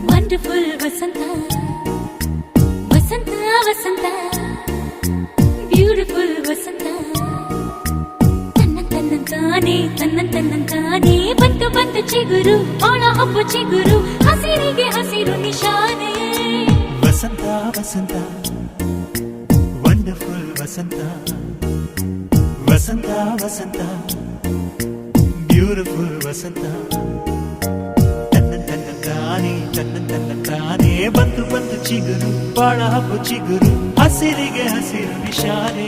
wonderful ವಸಂತ ವಸಂತ ವಸಂತ beautiful ವಸಂತ ತನ್ನಂತಾನೆ ಬಂತು ಬಂತು ಚಿಗುರು ಒಣ ಹಬ್ಬ ಚಿಗುರು ಹಸಿರಿಗೆ ಹಸಿರು ನಿಶಾನೆ ವಸಂತ ವಸಂತ ವಂಡರ್ಫುಲ್ ವಸಂತ ವಸಂತ ವಸಂತ ಬ್ಯೂಟಿಫುಲ್ ವಸಂತ ತನ್ನಂತಾನೆ ಬಂತು ಬಂತು ಚಿಗುರು ಬಾಳ ಹಬ್ಬ ಚಿಗುರು ಹಸಿರಿಗೆ ಹಸಿರು ನಿಶಾನೆ